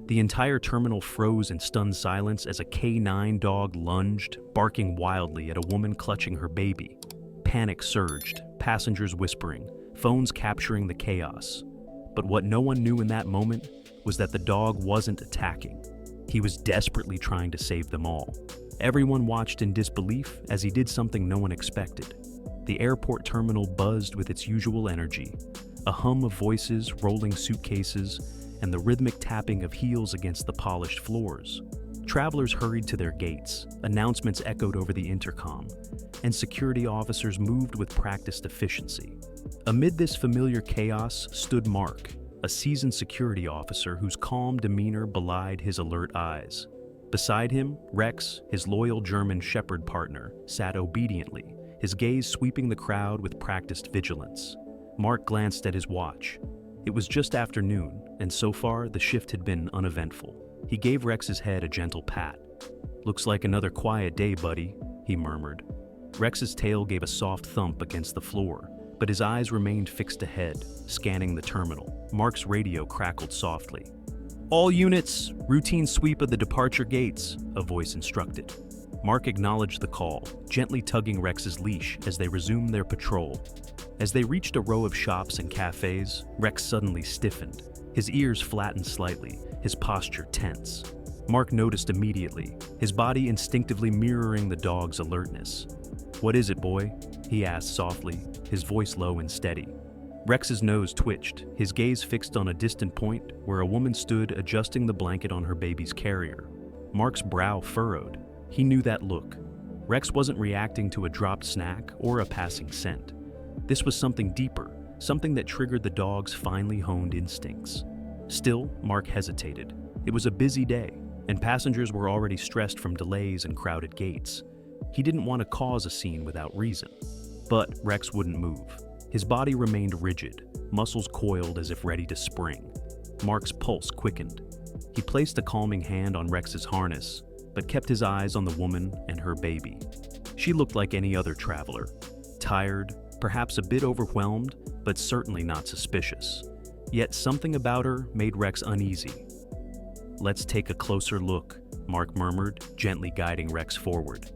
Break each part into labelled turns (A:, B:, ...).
A: The entire terminal froze in stunned silence as a K9 dog lunged, barking wildly at a woman clutching her baby. Panic surged, passengers whispering, phones capturing the chaos. But what no one knew in that moment was that the dog wasn't attacking. He was desperately trying to save them all. Everyone watched in disbelief as he did something no one expected. The airport terminal buzzed with its usual energy, a hum of voices, rolling suitcases, and the rhythmic tapping of heels against the polished floors. Travelers hurried to their gates, announcements echoed over the intercom, and security officers moved with practiced efficiency. Amid this familiar chaos stood Mark, a seasoned security officer whose calm demeanor belied his alert eyes. Beside him, Rex, his loyal German Shepherd partner, sat obediently, his gaze sweeping the crowd with practiced vigilance. Mark glanced at his watch. It was just afternoon, and so far the shift had been uneventful. He gave Rex's head a gentle pat. "Looks like another quiet day, buddy," he murmured. Rex's tail gave a soft thump against the floor, but his eyes remained fixed ahead, scanning the terminal. Mark's radio crackled softly. "All units, routine sweep of the departure gates," a voice instructed. Mark acknowledged the call, gently tugging Rex's leash as they resumed their patrol. As they reached a row of shops and cafes, Rex suddenly stiffened. His ears flattened slightly, his posture tense. Mark noticed immediately, his body instinctively mirroring the dog's alertness. "What is it, boy?" he asked softly, his voice low and steady. Rex's nose twitched, his gaze fixed on a distant point where a woman stood adjusting the blanket on her baby's carrier. Mark's brow furrowed. He knew that look. Rex wasn't reacting to a dropped snack or a passing scent. This was something deeper, something that triggered the dog's finely honed instincts. Still, Mark hesitated. It was a busy day, and passengers were already stressed from delays and crowded gates. He didn't want to cause a scene without reason. But Rex wouldn't move. His body remained rigid, muscles coiled as if ready to spring. Mark's pulse quickened. He placed a calming hand on Rex's harness, but kept his eyes on the woman and her baby. She looked like any other traveler, tired, perhaps a bit overwhelmed, but certainly not suspicious. Yet something about her made Rex uneasy. "Let's take a closer look," Mark murmured, gently guiding Rex forward.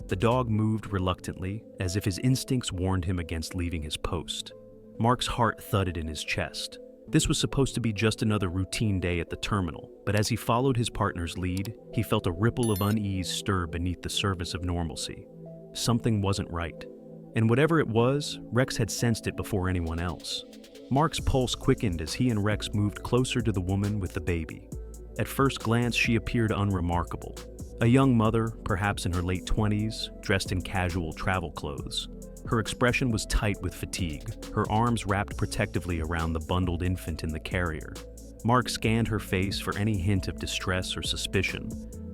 A: The dog moved reluctantly, as if his instincts warned him against leaving his post. Mark's heart thudded in his chest. This was supposed to be just another routine day at the terminal, but as he followed his partner's lead, he felt a ripple of unease stir beneath the surface of normalcy. Something wasn't right. And whatever it was, Rex had sensed it before anyone else. Mark's pulse quickened as he and Rex moved closer to the woman with the baby. At first glance, she appeared unremarkable. A young mother, perhaps in her late 20s, dressed in casual travel clothes. Her expression was tight with fatigue, her arms wrapped protectively around the bundled infant in the carrier. Mark scanned her face for any hint of distress or suspicion,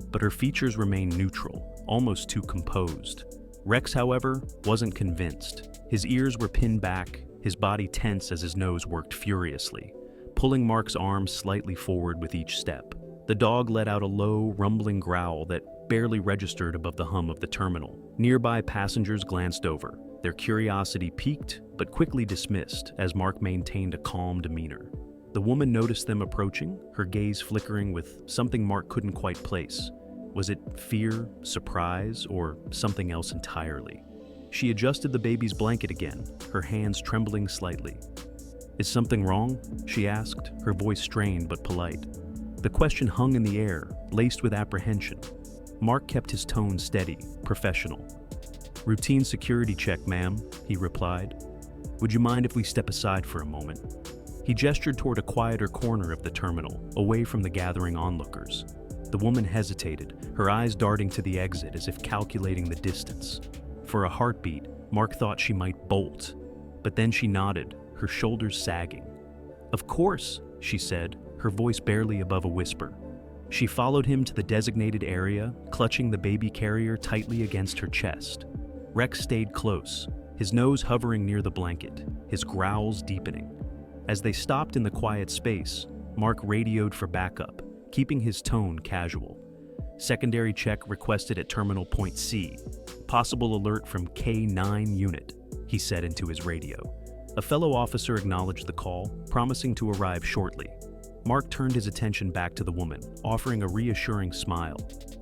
A: but her features remained neutral, almost too composed. Rex, however, wasn't convinced. His ears were pinned back, his body tense as his nose worked furiously, pulling Mark's arms slightly forward with each step. The dog let out a low, rumbling growl that barely registered above the hum of the terminal. Nearby passengers glanced over, their curiosity piqued but quickly dismissed as Mark maintained a calm demeanor. The woman noticed them approaching, her gaze flickering with something Mark couldn't quite place. Was it fear, surprise, or something else entirely? She adjusted the baby's blanket again, her hands trembling slightly. "Is something wrong?" she asked, her voice strained but polite. The question hung in the air, laced with apprehension. Mark kept his tone steady, professional. "Routine security check, ma'am," he replied. "Would you mind if we step aside for a moment?" He gestured toward a quieter corner of the terminal, away from the gathering onlookers. The woman hesitated, her eyes darting to the exit as if calculating the distance. For a heartbeat, Mark thought she might bolt, but then she nodded, her shoulders sagging. "Of course," she said, her voice barely above a whisper. She followed him to the designated area, clutching the baby carrier tightly against her chest. Rex stayed close, his nose hovering near the blanket, his growls deepening. As they stopped in the quiet space, Mark radioed for backup, keeping his tone casual. "Secondary check requested at Terminal Point C. Possible alert from K9 unit," he said into his radio. A fellow officer acknowledged the call, promising to arrive shortly. Mark turned his attention back to the woman, offering a reassuring smile.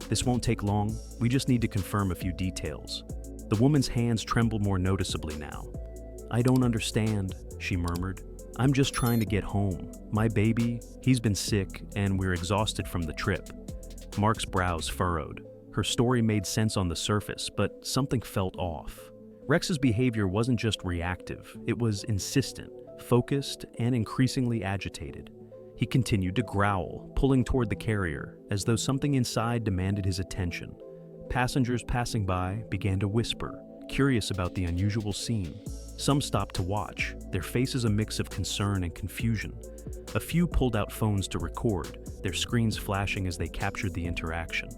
A: "This won't take long. We just need to confirm a few details." The woman's hands trembled more noticeably now. "I don't understand," she murmured. "I'm just trying to get home. My baby, he's been sick, and we're exhausted from the trip." Mark's brows furrowed. Her story made sense on the surface, but something felt off. Rex's behavior wasn't just reactive, it was insistent, focused, and increasingly agitated. He continued to growl, pulling toward the carrier, as though something inside demanded his attention. Passengers passing by began to whisper, curious about the unusual scene. Some stopped to watch, their faces a mix of concern and confusion. A few pulled out phones to record, their screens flashing as they captured the interaction.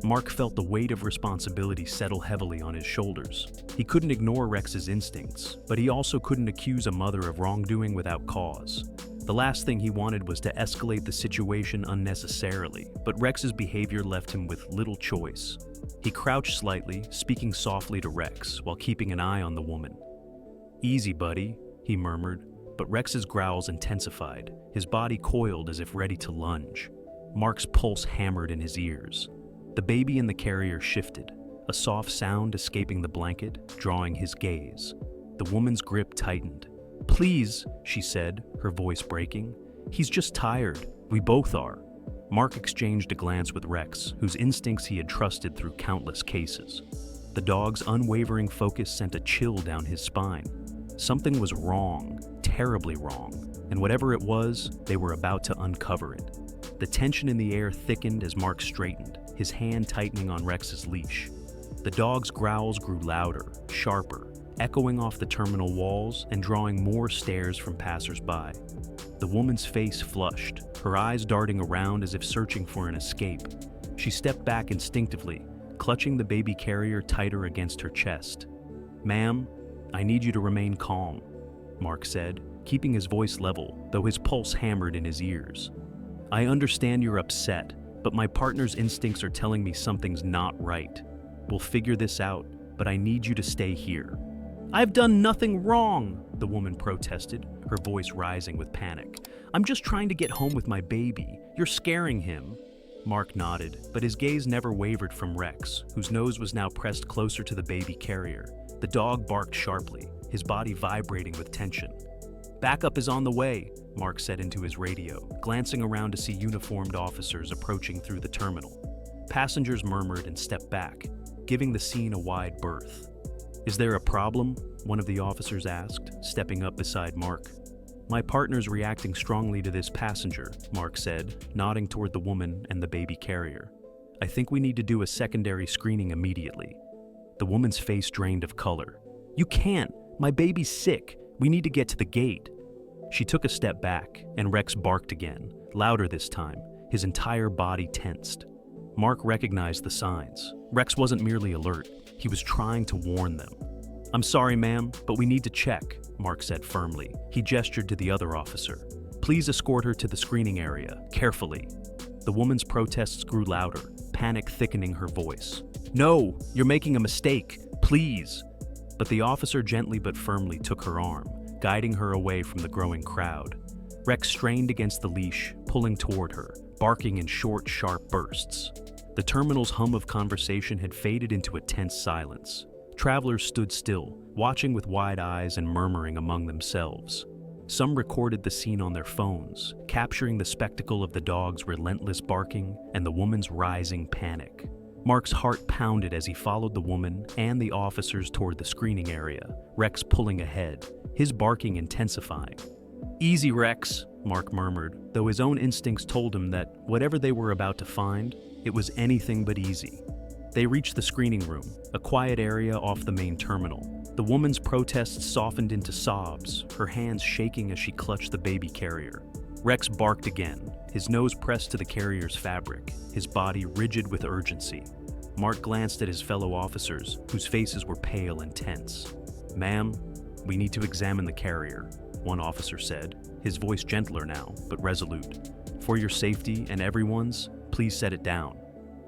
A: Mark felt the weight of responsibility settle heavily on his shoulders. He couldn't ignore Rex's instincts, but he also couldn't accuse a mother of wrongdoing without cause. The last thing he wanted was to escalate the situation unnecessarily, but Rex's behavior left him with little choice. He crouched slightly, speaking softly to Rex while keeping an eye on the woman. "Easy, buddy," he murmured, but Rex's growls intensified, his body coiled as if ready to lunge. Mark's pulse hammered in his ears. The baby in the carrier shifted, a soft sound escaping the blanket, drawing his gaze. The woman's grip tightened. "Please," she said, her voice breaking. "He's just tired. We both are." Mark exchanged a glance with Rex, whose instincts he had trusted through countless cases. The dog's unwavering focus sent a chill down his spine. Something was wrong, terribly wrong, and whatever it was, they were about to uncover it. The tension in the air thickened as Mark straightened, his hand tightening on Rex's leash. The dog's growls grew louder, sharper, echoing off the terminal walls and drawing more stares from passers-by. The woman's face flushed, her eyes darting around as if searching for an escape. She stepped back instinctively, clutching the baby carrier tighter against her chest. "Ma'am, I need you to remain calm," Mark said, keeping his voice level, though his pulse hammered in his ears. "I understand you're upset, but my partner's instincts are telling me something's not right. We'll figure this out, but I need you to stay here." "I've done nothing wrong," the woman protested, her voice rising with panic. "I'm just trying to get home with my baby. You're scaring him." Mark nodded, but his gaze never wavered from Rex, whose nose was now pressed closer to the baby carrier. The dog barked sharply, his body vibrating with tension. "Backup is on the way," Mark said into his radio, glancing around to see uniformed officers approaching through the terminal. Passengers murmured and stepped back, giving the scene a wide berth. "Is there a problem?" one of the officers asked, stepping up beside Mark. "My partner's reacting strongly to this passenger," Mark said, nodding toward the woman and the baby carrier. "I think we need to do a secondary screening immediately." The woman's face drained of color. "You can't! My baby's sick! We need to get to the gate." She took a step back, and Rex barked again, louder this time, his entire body tensed. Mark recognized the signs. Rex wasn't merely alert, he was trying to warn them. "I'm sorry, ma'am, but we need to check," Mark said firmly. He gestured to the other officer. "Please escort her to the screening area, carefully." The woman's protests grew louder, panic thickening her voice. "No, you're making a mistake, please." But the officer gently but firmly took her arm, guiding her away from the growing crowd. Rex strained against the leash, pulling toward her, barking in short, sharp bursts. The terminal's hum of conversation had faded into a tense silence. Travelers stood still, watching with wide eyes and murmuring among themselves. Some recorded the scene on their phones, capturing the spectacle of the dog's relentless barking and the woman's rising panic. Mark's heart pounded as he followed the woman and the officers toward the screening area, Rex pulling ahead, his barking intensifying. "Easy, Rex," Mark murmured, though his own instincts told him that whatever they were about to find, it was anything but easy. They reached the screening room, a quiet area off the main terminal. The woman's protests softened into sobs, her hands shaking as she clutched the baby carrier. Rex barked again, his nose pressed to the carrier's fabric, his body rigid with urgency. Mark glanced at his fellow officers, whose faces were pale and tense. "Ma'am, we need to examine the carrier," one officer said, his voice gentler now, but resolute. "For your safety and everyone's, please set it down."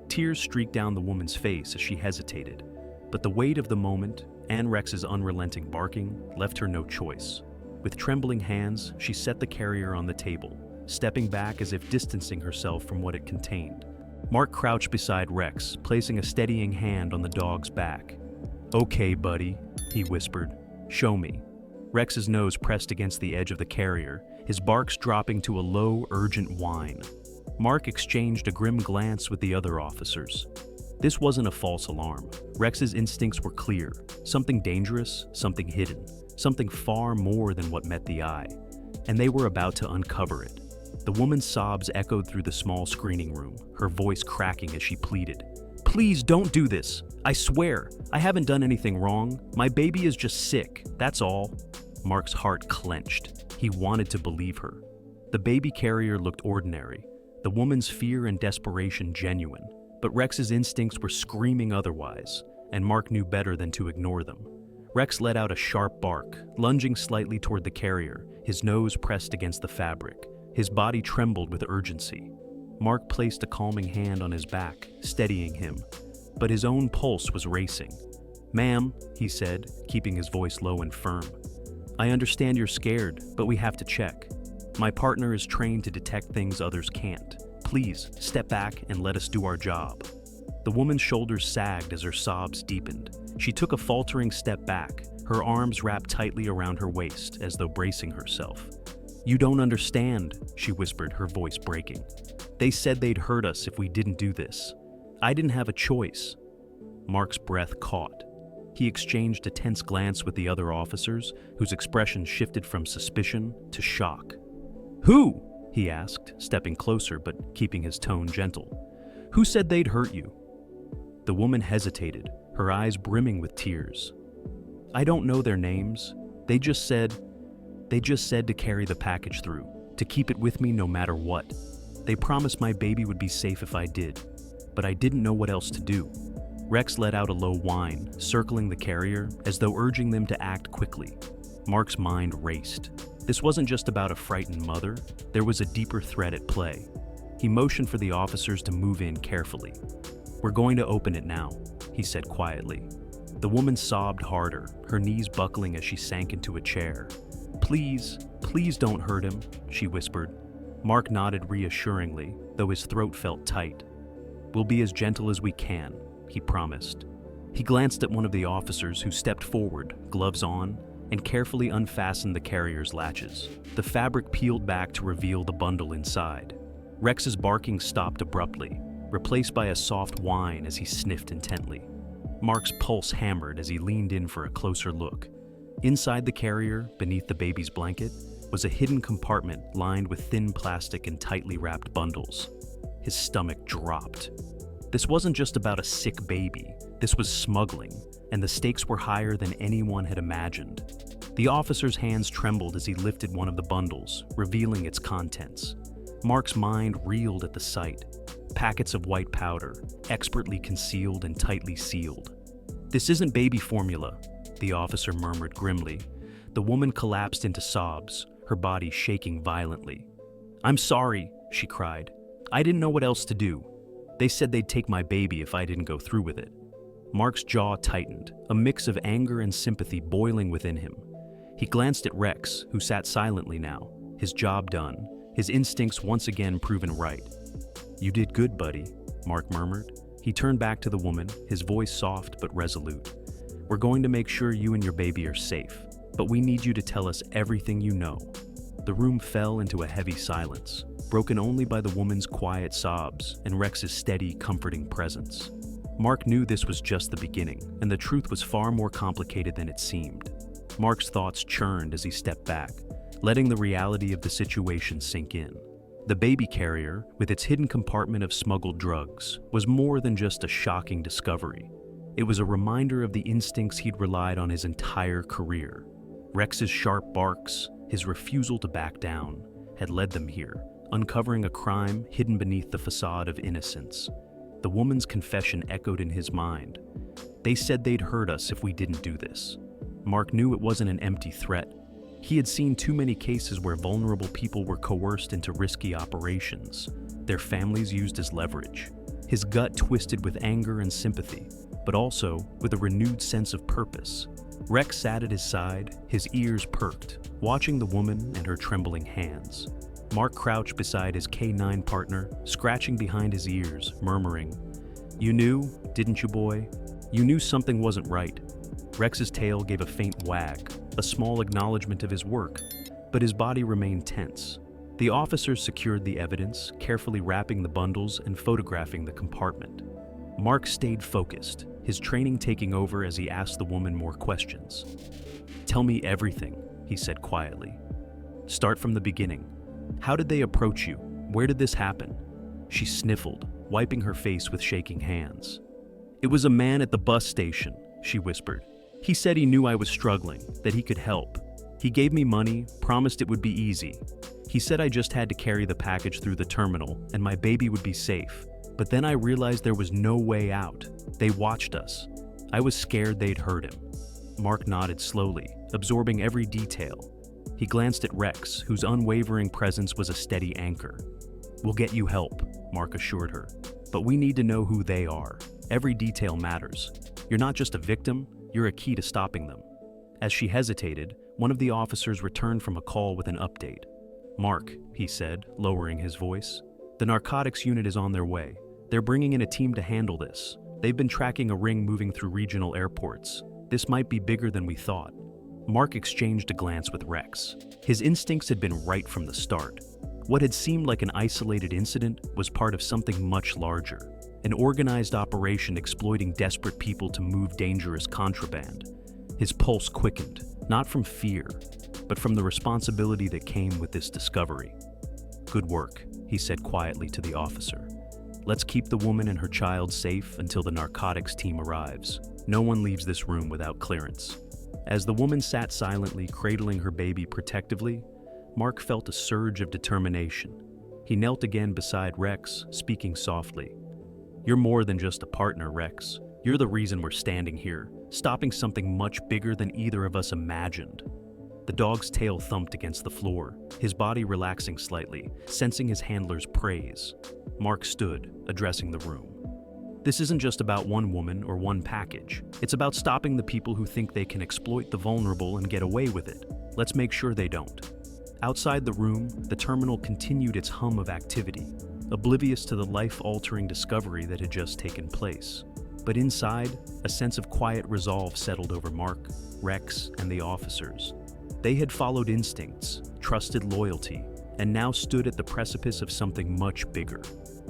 A: Tears streaked down the woman's face as she hesitated, but the weight of the moment and Rex's unrelenting barking left her no choice. With trembling hands, she set the carrier on the table, stepping back as if distancing herself from what it contained. Mark crouched beside Rex, placing a steadying hand on the dog's back. "Okay, buddy," he whispered. "Show me." Rex's nose pressed against the edge of the carrier, his barks dropping to a low, urgent whine. Mark exchanged a grim glance with the other officers. This wasn't a false alarm. Rex's instincts were clear. Something dangerous, something hidden, something far more than what met the eye. And they were about to uncover it. The woman's sobs echoed through the small screening room, her voice cracking as she pleaded. "Please don't do this. I swear, I haven't done anything wrong. My baby is just sick, that's all." Mark's heart clenched. He wanted to believe her. The baby carrier looked ordinary, the woman's fear and desperation genuine. But Rex's instincts were screaming otherwise, and Mark knew better than to ignore them. Rex let out a sharp bark, lunging slightly toward the carrier, his nose pressed against the fabric. His body trembled with urgency. Mark placed a calming hand on his back, steadying him, but his own pulse was racing. "Ma'am," he said, keeping his voice low and firm. "I understand you're scared, but we have to check. My partner is trained to detect things others can't. Please, step back and let us do our job." The woman's shoulders sagged as her sobs deepened. She took a faltering step back, her arms wrapped tightly around her waist as though bracing herself. "You don't understand," she whispered, her voice breaking. "They said they'd hurt us if we didn't do this. I didn't have a choice." Mark's breath caught. He exchanged a tense glance with the other officers, whose expressions shifted from suspicion to shock. "Who?" he asked, stepping closer but keeping his tone gentle. "Who said they'd hurt you?" The woman hesitated, her eyes brimming with tears. "I don't know their names. They just said to carry the package through, to keep it with me no matter what. They promised my baby would be safe if I did, but I didn't know what else to do." Rex let out a low whine, circling the carrier as though urging them to act quickly. Mark's mind raced. This wasn't just about a frightened mother, there was a deeper threat at play. He motioned for the officers to move in carefully. "We're going to open it now," he said quietly. The woman sobbed harder, her knees buckling as she sank into a chair. Please don't hurt him," she whispered. Mark nodded reassuringly, though his throat felt tight. "We'll be as gentle as we can," he promised. He glanced at one of the officers who stepped forward, gloves on, and carefully unfastened the carrier's latches. The fabric peeled back to reveal the bundle inside. Rex's barking stopped abruptly, replaced by a soft whine as he sniffed intently. Mark's pulse hammered as he leaned in for a closer look. Inside the carrier, beneath the baby's blanket, was a hidden compartment lined with thin plastic and tightly wrapped bundles. His stomach dropped. This wasn't just about a sick baby, this was smuggling, and the stakes were higher than anyone had imagined. The officer's hands trembled as he lifted one of the bundles, revealing its contents. Mark's mind reeled at the sight. Packets of white powder, expertly concealed and tightly sealed. "This isn't baby formula," the officer murmured grimly. The woman collapsed into sobs, her body shaking violently. "I'm sorry," she cried. "I didn't know what else to do. They said they'd take my baby if I didn't go through with it." Mark's jaw tightened, a mix of anger and sympathy boiling within him. He glanced at Rex, who sat silently now, his job done, his instincts once again proven right. "You did good, buddy," Mark murmured. He turned back to the woman, his voice soft but resolute. "We're going to make sure you and your baby are safe, but we need you to tell us everything you know." The room fell into a heavy silence, broken only by the woman's quiet sobs and Rex's steady, comforting presence. Mark knew this was just the beginning, and the truth was far more complicated than it seemed. Mark's thoughts churned as he stepped back, letting the reality of the situation sink in. The baby carrier, with its hidden compartment of smuggled drugs, was more than just a shocking discovery. It was a reminder of the instincts he'd relied on his entire career. Rex's sharp barks, his refusal to back down, had led them here, uncovering a crime hidden beneath the facade of innocence. The woman's confession echoed in his mind. They said they'd hurt us if we didn't do this. Mark knew it wasn't an empty threat. He had seen too many cases where vulnerable people were coerced into risky operations, their families used as leverage. His gut twisted with anger and sympathy, but also with a renewed sense of purpose. Rex sat at his side, his ears perked, watching the woman and her trembling hands. Mark crouched beside his K9 partner, scratching behind his ears, murmuring, "You knew, didn't you, boy? You knew something wasn't right." Rex's tail gave a faint wag, a small acknowledgement of his work, but his body remained tense. The officers secured the evidence, carefully wrapping the bundles and photographing the compartment. Mark stayed focused, his training taking over as he asked the woman more questions. "Tell me everything," he said quietly. "Start from the beginning. How did they approach you? Where did this happen?" She sniffled, wiping her face with shaking hands. "It was a man at the bus station," she whispered. "He said he knew I was struggling, that he could help. He gave me money, promised it would be easy. He said I just had to carry the package through the terminal and my baby would be safe. But then I realized there was no way out. They watched us. I was scared they'd hurt him." Mark nodded slowly, absorbing every detail. He glanced at Rex, whose unwavering presence was a steady anchor. "We'll get you help," Mark assured her. "But we need to know who they are. Every detail matters. You're not just a victim, you're a key to stopping them." As she hesitated, one of the officers returned from a call with an update. "Mark," he said, lowering his voice, "the narcotics unit is on their way. They're bringing in a team to handle this. They've been tracking a ring moving through regional airports. This might be bigger than we thought." Mark exchanged a glance with Rex. His instincts had been right from the start. What had seemed like an isolated incident was part of something much larger, an organized operation exploiting desperate people to move dangerous contraband. His pulse quickened, not from fear, but from the responsibility that came with this discovery. "Good work," he said quietly to the officer. "Let's keep the woman and her child safe until the narcotics team arrives. No one leaves this room without clearance." As the woman sat silently, cradling her baby protectively, Mark felt a surge of determination. He knelt again beside Rex, speaking softly. "You're more than just a partner, Rex. You're the reason we're standing here, stopping something much bigger than either of us imagined." The dog's tail thumped against the floor, his body relaxing slightly, sensing his handler's praise. Mark stood, addressing the room. "This isn't just about one woman or one package. It's about stopping the people who think they can exploit the vulnerable and get away with it. Let's make sure they don't." Outside the room, the terminal continued its hum of activity, oblivious to the life-altering discovery that had just taken place. But inside, a sense of quiet resolve settled over Mark, Rex, and the officers. They had followed instincts, trusted loyalty, and now stood at the precipice of something much bigger.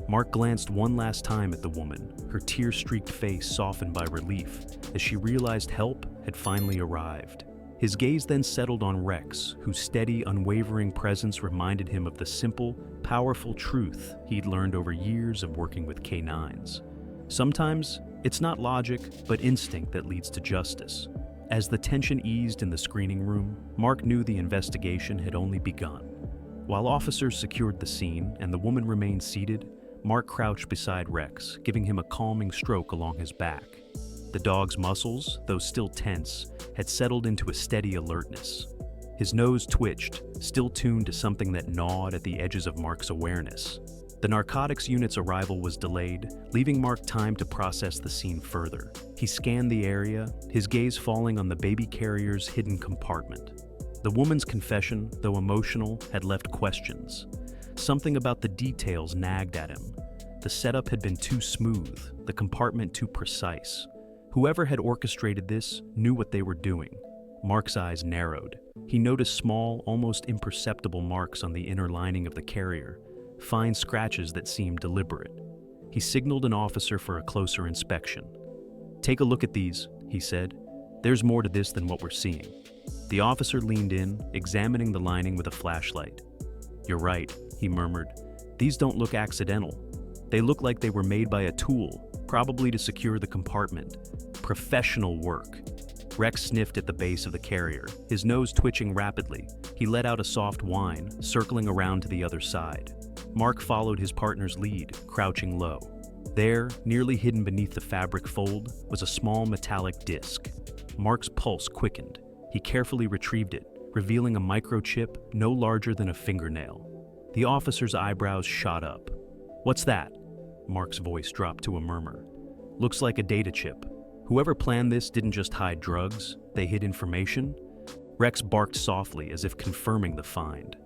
A: Mark glanced one last time at the woman, her tear-streaked face softened by relief as she realized help had finally arrived. His gaze then settled on Rex, whose steady, unwavering presence reminded him of the simple, powerful truth he'd learned over years of working with K9s. Sometimes, it's not logic, but instinct that leads to justice. As the tension eased in the screening room, Mark knew the investigation had only begun. While officers secured the scene and the woman remained seated, Mark crouched beside Rex, giving him a calming stroke along his back. The dog's muscles, though still tense, had settled into a steady alertness. His nose twitched, still tuned to something that gnawed at the edges of Mark's awareness. The narcotics unit's arrival was delayed, leaving Mark time to process the scene further. He scanned the area, his gaze falling on the baby carrier's hidden compartment. The woman's confession, though emotional, had left questions. Something about the details nagged at him. The setup had been too smooth, the compartment too precise. Whoever had orchestrated this knew what they were doing. Mark's eyes narrowed. He noticed small, almost imperceptible marks on the inner lining of the carrier, fine scratches that seemed deliberate. He signaled an officer for a closer inspection. "Take a look at these," he said. "There's more to this than what we're seeing." The officer leaned in, examining the lining with a flashlight. "You're right," he murmured. "These don't look accidental. They look like they were made by a tool, probably to secure the compartment. Professional work." Rex sniffed at the base of the carrier, his nose twitching rapidly. He let out a soft whine, circling around to the other side. Mark followed his partner's lead, crouching low. There, nearly hidden beneath the fabric fold, was a small metallic disc. Mark's pulse quickened. He carefully retrieved it, revealing a microchip no larger than a fingernail. The officer's eyebrows shot up. "What's that?" Mark's voice dropped to a murmur. "Looks like a data chip. Whoever planned this didn't just hide drugs, they hid information." Rex barked softly as if confirming the find.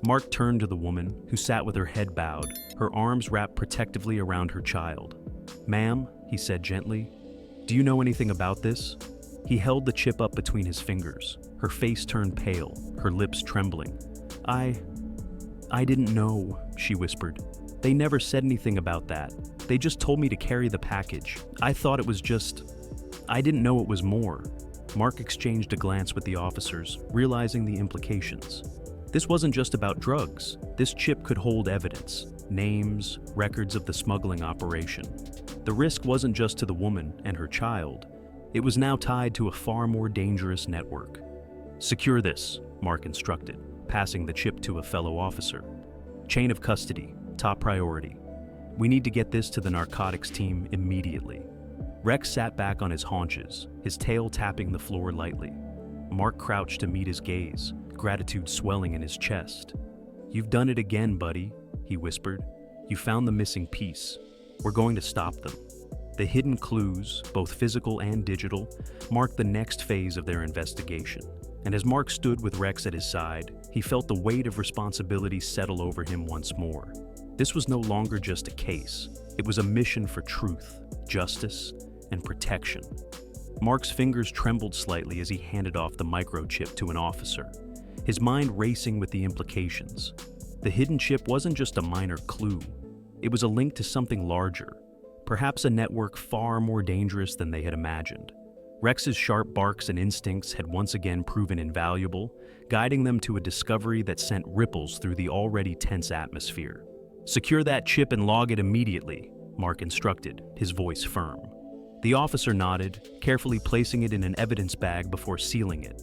A: Mark turned to the woman, who sat with her head bowed, her arms wrapped protectively around her child. "Ma'am," he said gently, "do you know anything about this?" He held the chip up between his fingers, her face turned pale, her lips trembling. I didn't know," she whispered. "They never said anything about that. They just told me to carry the package. I thought it was I didn't know it was more." Mark exchanged a glance with the officers, realizing the implications. This wasn't just about drugs. This chip could hold evidence, names, records of the smuggling operation. The risk wasn't just to the woman and her child. It was now tied to a far more dangerous network. "Secure this," Mark instructed, passing the chip to a fellow officer. "Chain of custody, top priority. We need to get this to the narcotics team immediately." Rex sat back on his haunches, his tail tapping the floor lightly. Mark crouched to meet his gaze, gratitude swelling in his chest. "You've done it again, buddy," he whispered. "You found the missing piece. We're going to stop them." The hidden clues, both physical and digital, marked the next phase of their investigation. And as Mark stood with Rex at his side, he felt the weight of responsibility settle over him once more. This was no longer just a case. It was a mission for truth, justice, and protection. Mark's fingers trembled slightly as he handed off the microchip to an officer, his mind racing with the implications. The hidden chip wasn't just a minor clue. It was a link to something larger, perhaps a network far more dangerous than they had imagined. Rex's sharp barks and instincts had once again proven invaluable, guiding them to a discovery that sent ripples through the already tense atmosphere. "Secure that chip and log it immediately," Mark instructed, his voice firm. The officer nodded, carefully placing it in an evidence bag before sealing it.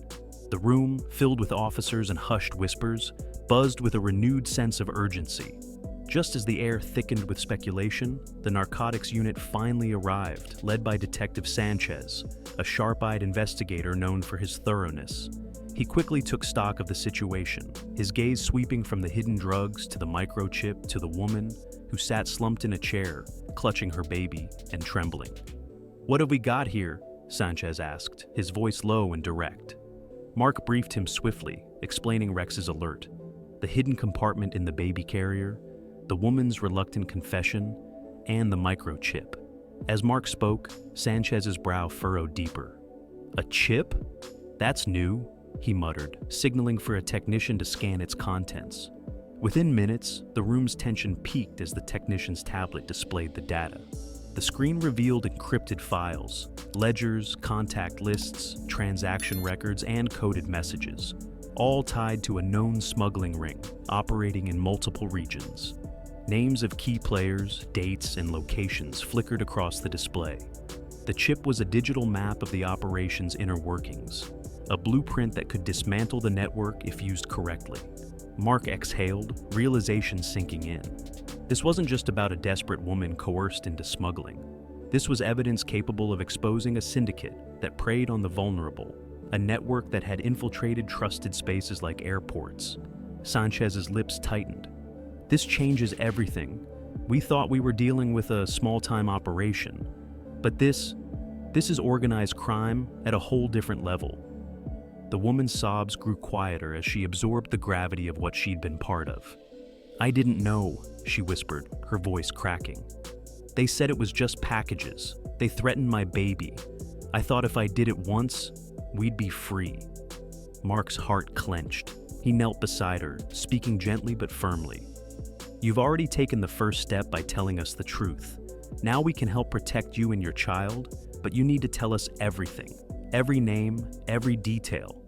A: The room, filled with officers and hushed whispers, buzzed with a renewed sense of urgency. Just as the air thickened with speculation, the narcotics unit finally arrived, led by Detective Sanchez, a sharp-eyed investigator known for his thoroughness. He quickly took stock of the situation, his gaze sweeping from the hidden drugs to the microchip to the woman who sat slumped in a chair, clutching her baby and trembling. "What have we got here?" Sanchez asked, his voice low and direct. Mark briefed him swiftly, explaining Rex's alert. The hidden compartment in the baby carrier, the woman's reluctant confession, and the microchip. As Mark spoke, Sanchez's brow furrowed deeper. "A chip? That's new," he muttered, signaling for a technician to scan its contents. Within minutes, the room's tension peaked as the technician's tablet displayed the data. The screen revealed encrypted files, ledgers, contact lists, transaction records, and coded messages, all tied to a known smuggling ring operating in multiple regions. Names of key players, dates, and locations flickered across the display. The chip was a digital map of the operation's inner workings, a blueprint that could dismantle the network if used correctly. Mark exhaled, realization sinking in. This wasn't just about a desperate woman coerced into smuggling. This was evidence capable of exposing a syndicate that preyed on the vulnerable, a network that had infiltrated trusted spaces like airports. Sanchez's lips tightened. "This changes everything. We thought we were dealing with a small-time operation, but this is organized crime at a whole different level." The woman's sobs grew quieter as she absorbed the gravity of what she'd been part of. "I didn't know," she whispered, her voice cracking. "They said it was just packages. They threatened my baby. I thought if I did it once, we'd be free." Mark's heart clenched. He knelt beside her, speaking gently but firmly. "You've already taken the first step by telling us the truth. Now we can help protect you and your child, but you need to tell us everything. Every name, every detail."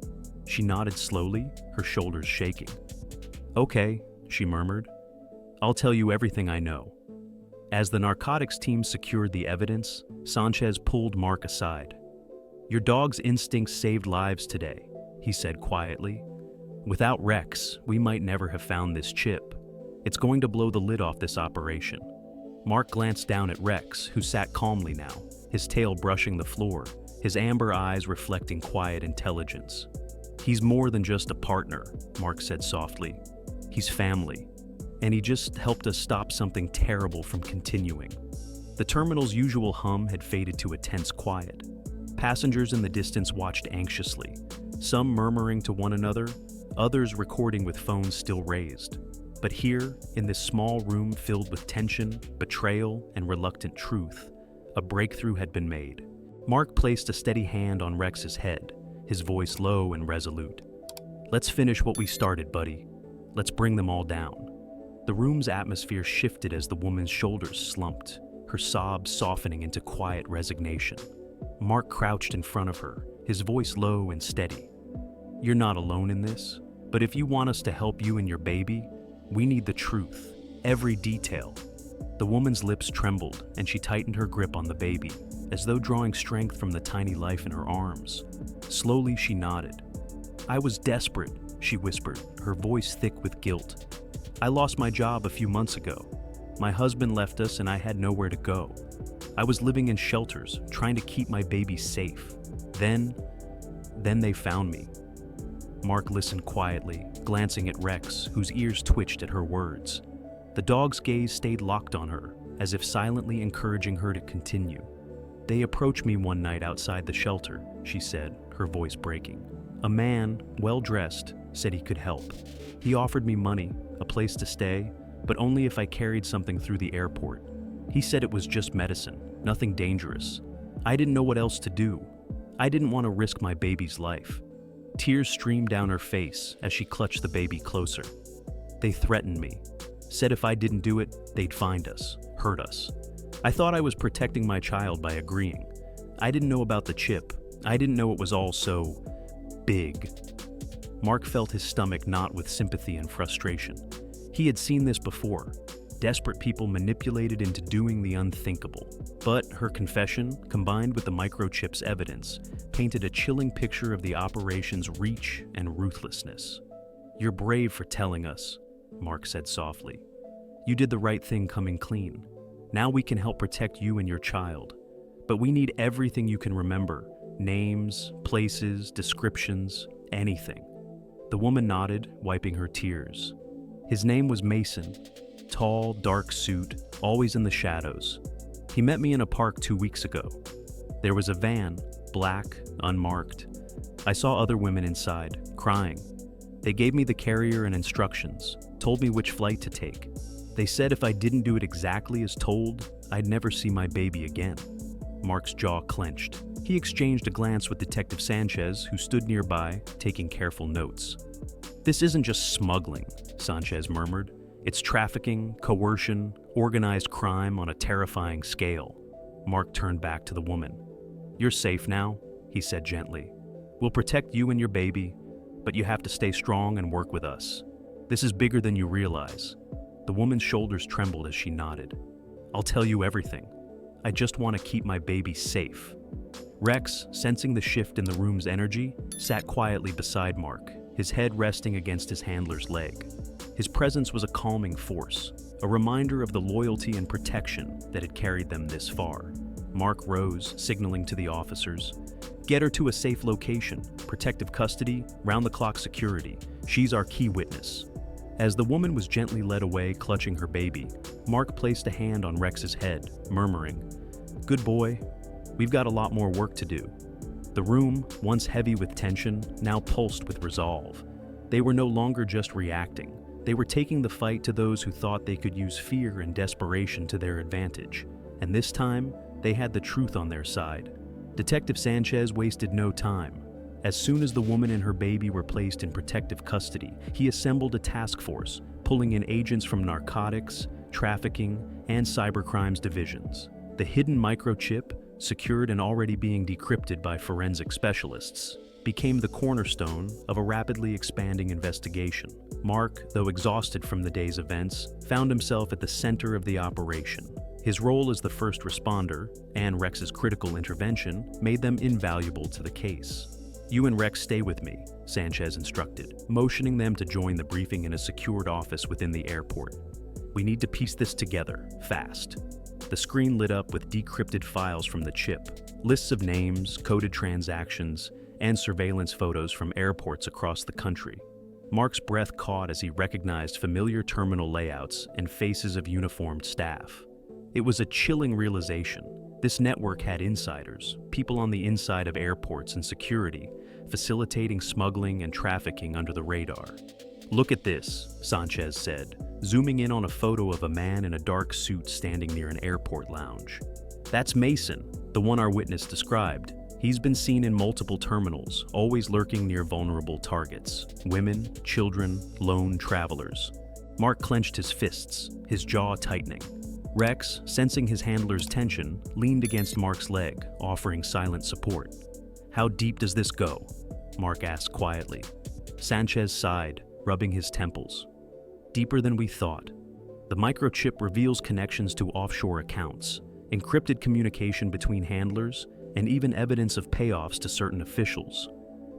A: She nodded slowly, her shoulders shaking. "Okay," she murmured. "I'll tell you everything I know." As the narcotics team secured the evidence, Sanchez pulled Mark aside. "Your dog's instincts saved lives today," he said quietly. "Without Rex, we might never have found this chip. It's going to blow the lid off this operation." Mark glanced down at Rex, who sat calmly now, his tail brushing the floor, his amber eyes reflecting quiet intelligence. "He's more than just a partner," Mark said softly. "He's family, and he just helped us stop something terrible from continuing." The terminal's usual hum had faded to a tense quiet. Passengers in the distance watched anxiously, some murmuring to one another, others recording with phones still raised. But here, in this small room filled with tension, betrayal, and reluctant truth, a breakthrough had been made. Mark placed a steady hand on Rex's head, his voice low and resolute. "Let's finish what we started, buddy. Let's bring them all down." The room's atmosphere shifted as the woman's shoulders slumped, her sobs softening into quiet resignation. Mark crouched in front of her, his voice low and steady. "You're not alone in this, but if you want us to help you and your baby, we need the truth, every detail." The woman's lips trembled, and she tightened her grip on the baby, as though drawing strength from the tiny life in her arms. Slowly, she nodded. "I was desperate," she whispered, her voice thick with guilt. "I lost my job a few months ago. My husband left us and I had nowhere to go. I was living in shelters, trying to keep my baby safe. Then they found me." Mark listened quietly, glancing at Rex, whose ears twitched at her words. The dog's gaze stayed locked on her, as if silently encouraging her to continue. "They approached me one night outside the shelter," she said, her voice breaking. "A man, well-dressed, said he could help. He offered me money, a place to stay, but only if I carried something through the airport. He said it was just medicine, nothing dangerous. I didn't know what else to do. I didn't want to risk my baby's life." Tears streamed down her face as she clutched the baby closer. "They threatened me, said if I didn't do it, they'd find us, hurt us. I thought I was protecting my child by agreeing. I didn't know about the chip. I didn't know it was all so big." Mark felt his stomach knot with sympathy and frustration. He had seen this before. Desperate people manipulated into doing the unthinkable. But her confession, combined with the microchip's evidence, painted a chilling picture of the operation's reach and ruthlessness. "You're brave for telling us," Mark said softly. "You did the right thing coming clean. Now we can help protect you and your child. But we need everything you can remember: names, places, descriptions, anything." The woman nodded, wiping her tears. "His name was Mason. Tall, dark suit, always in the shadows. He met me in a park 2 weeks ago. There was a van, black, unmarked. I saw other women inside, crying. They gave me the carrier and instructions, told me which flight to take. They said if I didn't do it exactly as told, I'd never see my baby again." Mark's jaw clenched. He exchanged a glance with Detective Sanchez, who stood nearby, taking careful notes. "This isn't just smuggling," Sanchez murmured. "It's trafficking, coercion, organized crime on a terrifying scale." Mark turned back to the woman. "You're safe now," he said gently. "We'll protect you and your baby, but you have to stay strong and work with us. This is bigger than you realize." The woman's shoulders trembled as she nodded. "I'll tell you everything. I just want to keep my baby safe." Rex, sensing the shift in the room's energy, sat quietly beside Mark, his head resting against his handler's leg. His presence was a calming force, a reminder of the loyalty and protection that had carried them this far. Mark rose, signaling to the officers. "Get her to a safe location, protective custody, round-the-clock security. She's our key witness." As the woman was gently led away, clutching her baby, Mark placed a hand on Rex's head, murmuring, "Good boy. We've got a lot more work to do." The room, once heavy with tension, now pulsed with resolve. They were no longer just reacting. They were taking the fight to those who thought they could use fear and desperation to their advantage. And this time, they had the truth on their side. Detective Sanchez wasted no time. As soon as the woman and her baby were placed in protective custody, he assembled a task force, pulling in agents from narcotics, trafficking, and cybercrimes divisions. The hidden microchip, secured and already being decrypted by forensic specialists, became the cornerstone of a rapidly expanding investigation. Mark, though exhausted from the day's events, found himself at the center of the operation. His role as the first responder, and Rex's critical intervention, made them invaluable to the case. "You and Rex stay with me," Sanchez instructed, motioning them to join the briefing in a secured office within the airport. "We need to piece this together, fast." The screen lit up with decrypted files from the chip, lists of names, coded transactions, and surveillance photos from airports across the country. Mark's breath caught as he recognized familiar terminal layouts and faces of uniformed staff. It was a chilling realization. This network had insiders, people on the inside of airports and security, facilitating smuggling and trafficking under the radar. "Look at this," Sanchez said, zooming in on a photo of a man in a dark suit standing near an airport lounge. "That's Mason, the one our witness described. He's been seen in multiple terminals, always lurking near vulnerable targets: women, children, lone travelers." Mark clenched his fists, his jaw tightening. Rex, sensing his handler's tension, leaned against Mark's leg, offering silent support. "How deep does this go?" Mark asked quietly. Sanchez sighed, rubbing his temples. "Deeper than we thought. The microchip reveals connections to offshore accounts, encrypted communication between handlers, and even evidence of payoffs to certain officials.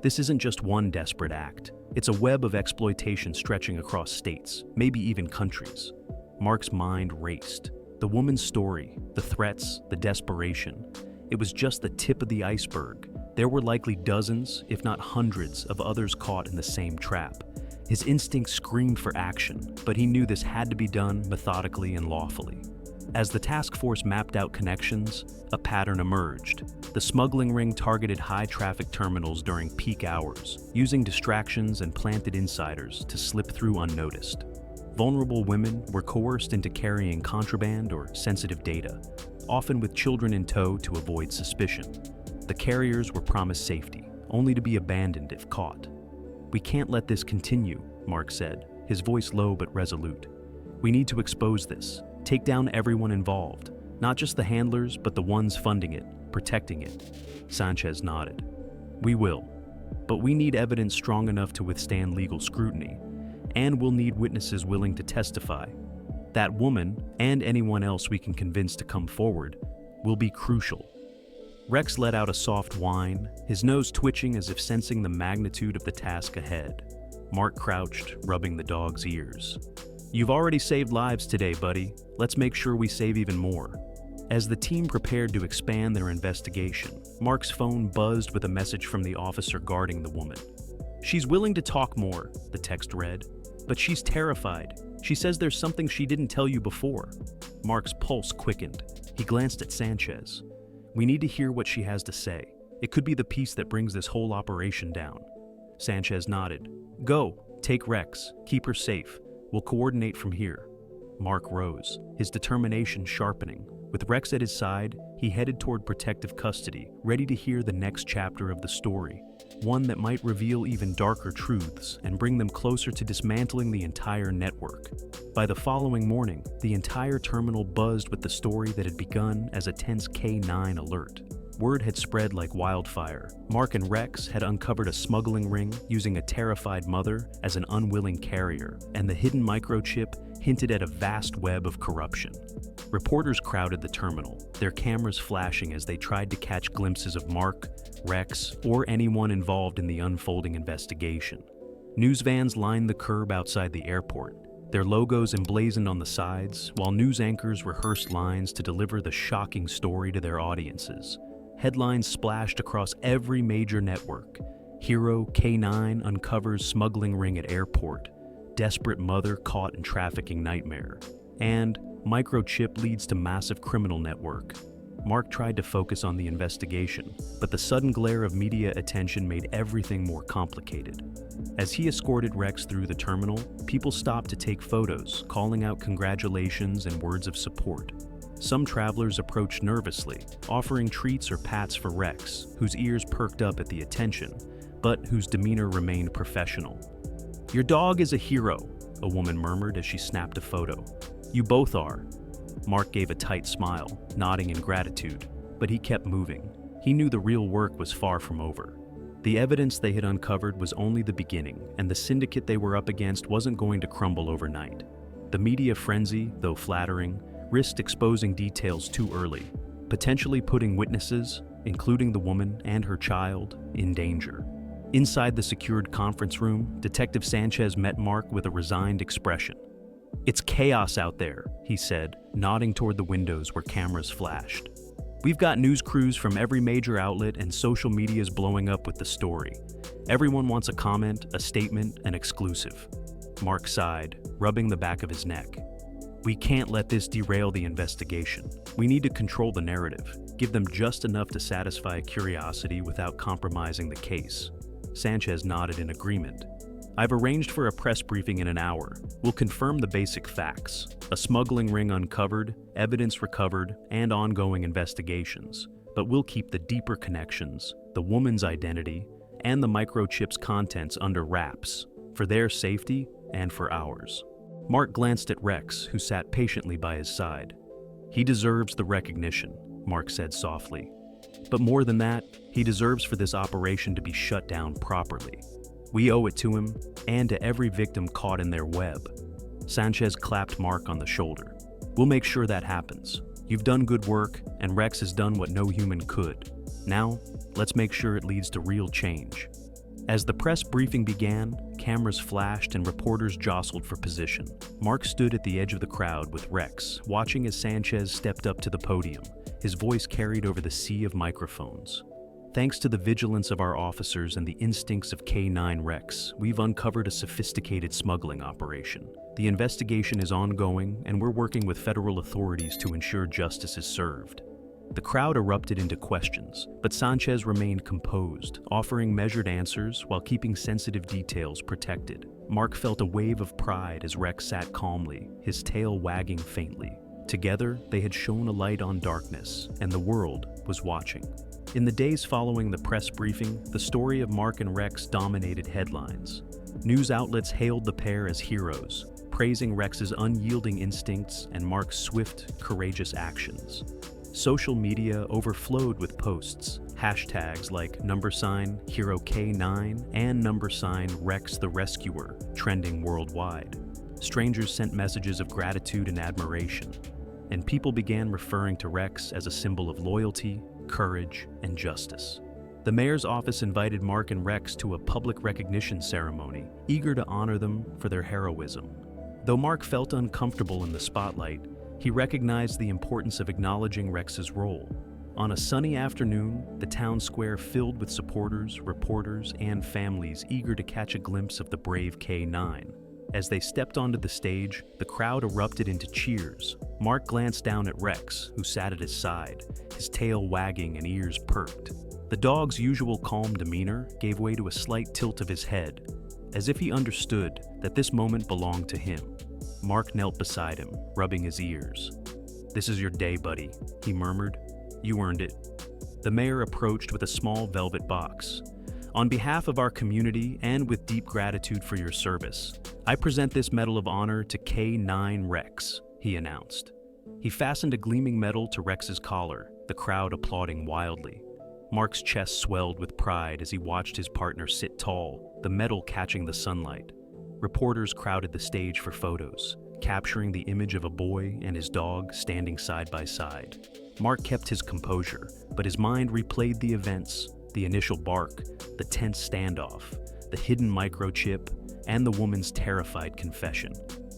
A: This isn't just one desperate act. It's a web of exploitation stretching across states, maybe even countries." Mark's mind raced. The woman's story, the threats, the desperation. It was just the tip of the iceberg. There were likely dozens, if not hundreds, of others caught in the same trap. His instinct screamed for action, but he knew this had to be done methodically and lawfully. As the task force mapped out connections, a pattern emerged. The smuggling ring targeted high-traffic terminals during peak hours, using distractions and planted insiders to slip through unnoticed. Vulnerable women were coerced into carrying contraband or sensitive data, often with children in tow to avoid suspicion. The carriers were promised safety, only to be abandoned if caught. "We can't let this continue," Mark said, his voice low but resolute. "We need to expose this. Take down everyone involved, not just the handlers, but the ones funding it, protecting it." Sanchez nodded. "We will. But we need evidence strong enough to withstand legal scrutiny, and we'll need witnesses willing to testify. That woman, and anyone else we can convince to come forward, will be crucial." Rex let out a soft whine, his nose twitching as if sensing the magnitude of the task ahead. Mark crouched, rubbing the dog's ears. "You've already saved lives today, buddy. Let's make sure we save even more." As the team prepared to expand their investigation, Mark's phone buzzed with a message from the officer guarding the woman. "She's willing to talk more," the text read, "but she's terrified. She says there's something she didn't tell you before." Mark's pulse quickened. He glanced at Sanchez. "We need to hear what she has to say. It could be the piece that brings this whole operation down." Sanchez nodded. "Go, take Rex, keep her safe. We'll coordinate from here." Mark rose, his determination sharpening. With Rex at his side, he headed toward protective custody, ready to hear the next chapter of the story, one that might reveal even darker truths and bring them closer to dismantling the entire network. By the following morning, the entire terminal buzzed with the story that had begun as a tense K9 alert. Word had spread like wildfire. Mark and Rex had uncovered a smuggling ring using a terrified mother as an unwilling carrier, and the hidden microchip hinted at a vast web of corruption. Reporters crowded the terminal, their cameras flashing as they tried to catch glimpses of Mark, Rex, or anyone involved in the unfolding investigation. News vans lined the curb outside the airport, their logos emblazoned on the sides, while news anchors rehearsed lines to deliver the shocking story to their audiences. Headlines splashed across every major network. Hero K9 uncovers smuggling ring at airport. Desperate mother caught in trafficking nightmare. And microchip leads to massive criminal network. Mark tried to focus on the investigation, but the sudden glare of media attention made everything more complicated. As he escorted Rex through the terminal, people stopped to take photos, calling out congratulations and words of support. Some travelers approached nervously, offering treats or pats for Rex, whose ears perked up at the attention, but whose demeanor remained professional. "Your dog is a hero," a woman murmured as she snapped a photo. "You both are." Mark gave a tight smile, nodding in gratitude, but he kept moving. He knew the real work was far from over. The evidence they had uncovered was only the beginning, and the syndicate they were up against wasn't going to crumble overnight. The media frenzy, though flattering, risked exposing details too early, potentially putting witnesses, including the woman and her child, in danger. Inside the secured conference room, Detective Sanchez met Mark with a resigned expression. "It's chaos out there," he said, nodding toward the windows where cameras flashed. "We've got news crews from every major outlet, and social media is blowing up with the story. Everyone wants a comment, a statement, an exclusive." Mark sighed, rubbing the back of his neck. "We can't let this derail the investigation. We need to control the narrative, give them just enough to satisfy curiosity without compromising the case." Sanchez nodded in agreement. "I've arranged for a press briefing in an hour. We'll confirm the basic facts: a smuggling ring uncovered, evidence recovered, and ongoing investigations. But we'll keep the deeper connections, the woman's identity, and the microchip's contents under wraps, for their safety and for ours." Mark glanced at Rex, who sat patiently by his side. "He deserves the recognition," Mark said softly. "But more than that, he deserves for this operation to be shut down properly. We owe it to him, and to every victim caught in their web." Sanchez clapped Mark on the shoulder. "We'll make sure that happens. You've done good work, and Rex has done what no human could. Now, let's make sure it leads to real change." As the press briefing began, cameras flashed and reporters jostled for position. Mark stood at the edge of the crowd with Rex, watching as Sanchez stepped up to the podium, his voice carried over the sea of microphones. "Thanks to the vigilance of our officers and the instincts of K9 Rex, we've uncovered a sophisticated smuggling operation. The investigation is ongoing, and we're working with federal authorities to ensure justice is served." The crowd erupted into questions, but Sanchez remained composed, offering measured answers while keeping sensitive details protected. Mark felt a wave of pride as Rex sat calmly, his tail wagging faintly. Together, they had shone a light on darkness, and the world was watching. In the days following the press briefing, the story of Mark and Rex dominated headlines. News outlets hailed the pair as heroes, praising Rex's unyielding instincts and Mark's swift, courageous actions. Social media overflowed with posts, hashtags like #HeroK9 and #Rex the Rescuer, trending worldwide. Strangers sent messages of gratitude and admiration, and people began referring to Rex as a symbol of loyalty, courage, and justice. The mayor's office invited Mark and Rex to a public recognition ceremony, eager to honor them for their heroism. Though Mark felt uncomfortable in the spotlight, he recognized the importance of acknowledging Rex's role. On a sunny afternoon, the town square filled with supporters, reporters, and families eager to catch a glimpse of the brave K9. As they stepped onto the stage, the crowd erupted into cheers. Mark glanced down at Rex, who sat at his side, his tail wagging and ears perked. The dog's usual calm demeanor gave way to a slight tilt of his head, as if he understood that this moment belonged to him. Mark knelt beside him, rubbing his ears. "This is your day, buddy," he murmured. "You earned it." The mayor approached with a small velvet box. "On behalf of our community and with deep gratitude for your service, I present this Medal of Honor to K9 Rex," he announced. He fastened a gleaming medal to Rex's collar, the crowd applauding wildly. Mark's chest swelled with pride as he watched his partner sit tall, the medal catching the sunlight. Reporters crowded the stage for photos, capturing the image of a boy and his dog standing side by side. Mark kept his composure, but his mind replayed the events, the initial bark, the tense standoff, the hidden microchip, and the woman's terrified confession.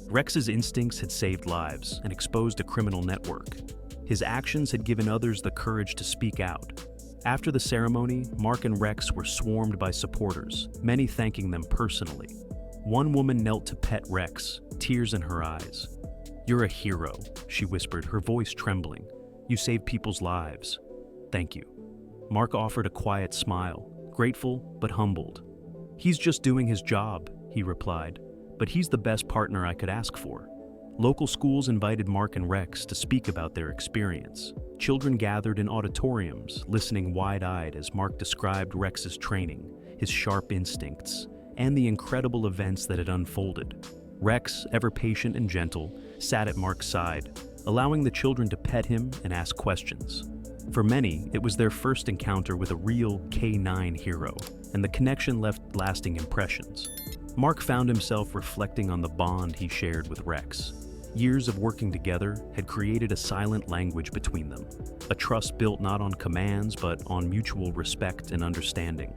A: Rex's instincts had saved lives and exposed a criminal network. His actions had given others the courage to speak out. After the ceremony, Mark and Rex were swarmed by supporters, many thanking them personally. One woman knelt to pet Rex, tears in her eyes. "You're a hero," she whispered, her voice trembling. "You saved people's lives. Thank you." Mark offered a quiet smile, grateful but humbled. "He's just doing his job," he replied, "but he's the best partner I could ask for." Local schools invited Mark and Rex to speak about their experience. Children gathered in auditoriums, listening wide-eyed as Mark described Rex's training, his sharp instincts, and the incredible events that had unfolded. Rex, ever patient and gentle, sat at Mark's side, allowing the children to pet him and ask questions. For many, it was their first encounter with a real K9 hero, and the connection left lasting impressions. Mark found himself reflecting on the bond he shared with Rex. Years of working together had created a silent language between them, a trust built not on commands but on mutual respect and understanding.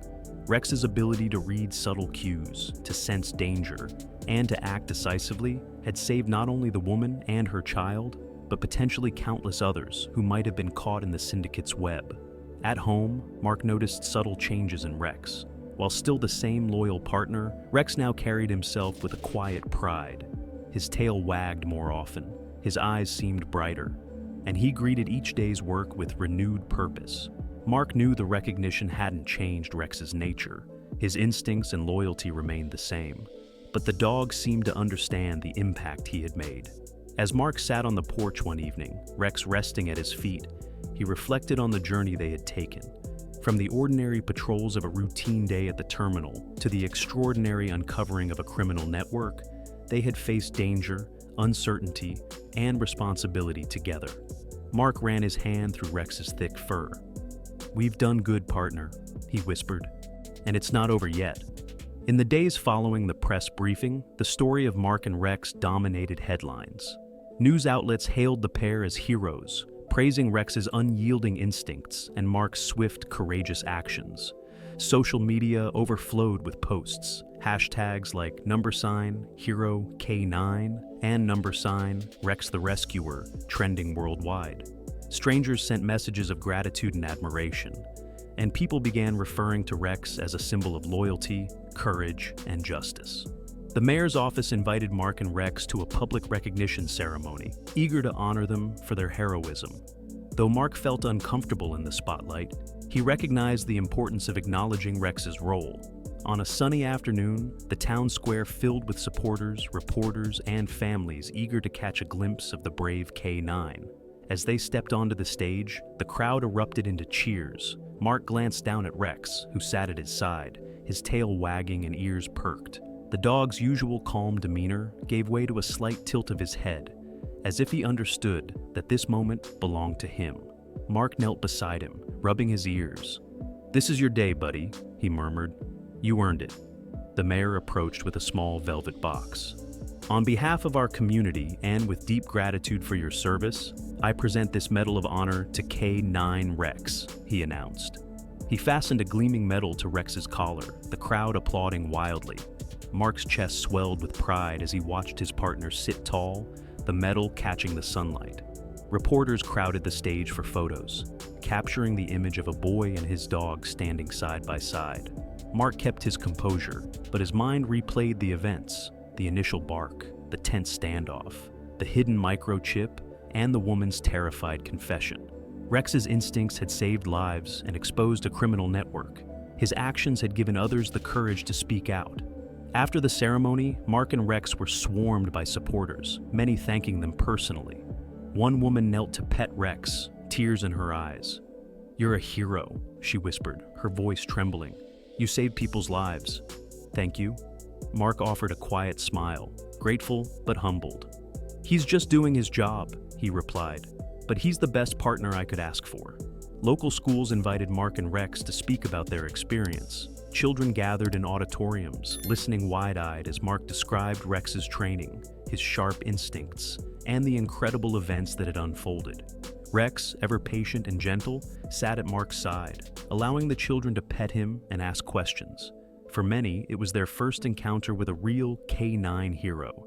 A: Rex's ability to read subtle cues, to sense danger, and to act decisively had saved not only the woman and her child, but potentially countless others who might have been caught in the syndicate's web. At home, Mark noticed subtle changes in Rex. While still the same loyal partner, Rex now carried himself with a quiet pride. His tail wagged more often, his eyes seemed brighter, and he greeted each day's work with renewed purpose. Mark knew the recognition hadn't changed Rex's nature. His instincts and loyalty remained the same, but the dog seemed to understand the impact he had made. As Mark sat on the porch one evening, Rex resting at his feet, he reflected on the journey they had taken. From the ordinary patrols of a routine day at the terminal to the extraordinary uncovering of a criminal network, they had faced danger, uncertainty, and responsibility together. Mark ran his hand through Rex's thick fur. "We've done good, partner," he whispered, "and it's not over yet." In the days following the press briefing, the story of Mark and Rex dominated headlines. News outlets hailed the pair as heroes, praising Rex's unyielding instincts and Mark's swift, courageous actions. Social media overflowed with posts, hashtags like #HeroK9 and #Rex the Rescuer trending worldwide. Strangers sent messages of gratitude and admiration, and people began referring to Rex as a symbol of loyalty, courage, and justice. The mayor's office invited Mark and Rex to a public recognition ceremony, eager to honor them for their heroism. Though Mark felt uncomfortable in the spotlight, he recognized the importance of acknowledging Rex's role. On a sunny afternoon, the town square filled with supporters, reporters, and families eager to catch a glimpse of the brave K9. As they stepped onto the stage, the crowd erupted into cheers. Mark glanced down at Rex, who sat at his side, his tail wagging and ears perked. The dog's usual calm demeanor gave way to a slight tilt of his head, as if he understood that this moment belonged to him. Mark knelt beside him, rubbing his ears. "This is your day, buddy," he murmured. "You earned it." The mayor approached with a small velvet box. "On behalf of our community and with deep gratitude for your service, I present this Medal of Honor to K9 Rex," he announced. He fastened a gleaming medal to Rex's collar, the crowd applauding wildly. Mark's chest swelled with pride as he watched his partner sit tall, the medal catching the sunlight. Reporters crowded the stage for photos, capturing the image of a boy and his dog standing side by side. Mark kept his composure, but his mind replayed the events, the initial bark, the tense standoff, the hidden microchip, and the woman's terrified confession. Rex's instincts had saved lives and exposed a criminal network. His actions had given others the courage to speak out. After the ceremony, Mark and Rex were swarmed by supporters, many thanking them personally. One woman knelt to pet Rex, tears in her eyes. "You're a hero," she whispered, her voice trembling. "You saved people's lives." "Thank you." Mark offered a quiet smile, grateful but humbled. "He's just doing his job," he replied, "but he's the best partner I could ask for." Local schools invited Mark and Rex to speak about their experience. Children gathered in auditoriums, listening wide-eyed as Mark described Rex's training, his sharp instincts, and the incredible events that had unfolded. Rex, ever patient and gentle, sat at Mark's side, allowing the children to pet him and ask questions. For many, it was their first encounter with a real K9 hero,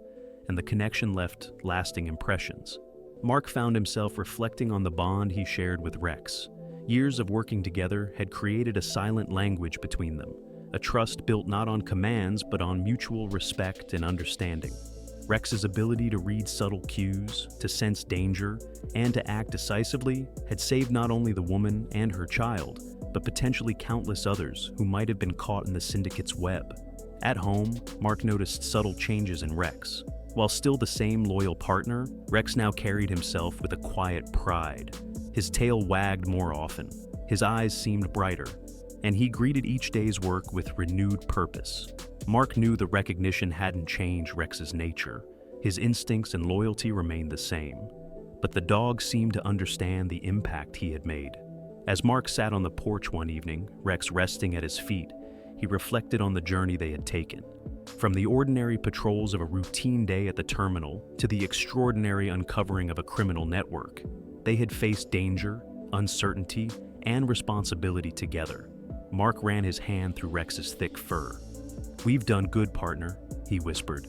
A: and the connection left lasting impressions. Mark found himself reflecting on the bond he shared with Rex. Years of working together had created a silent language between them, a trust built not on commands but on mutual respect and understanding. Rex's ability to read subtle cues, to sense danger, and to act decisively had saved not only the woman and her child, but potentially countless others who might have been caught in the syndicate's web. At home, Mark noticed subtle changes in Rex. While still the same loyal partner, Rex now carried himself with a quiet pride. His tail wagged more often, his eyes seemed brighter, and he greeted each day's work with renewed purpose. Mark knew the recognition hadn't changed Rex's nature. His instincts and loyalty remained the same. But the dog seemed to understand the impact he had made. As Mark sat on the porch one evening, Rex resting at his feet, he reflected on the journey they had taken. From the ordinary patrols of a routine day at the terminal to the extraordinary uncovering of a criminal network, they had faced danger, uncertainty, and responsibility together. Mark ran his hand through Rex's thick fur. "We've done good, partner," he whispered,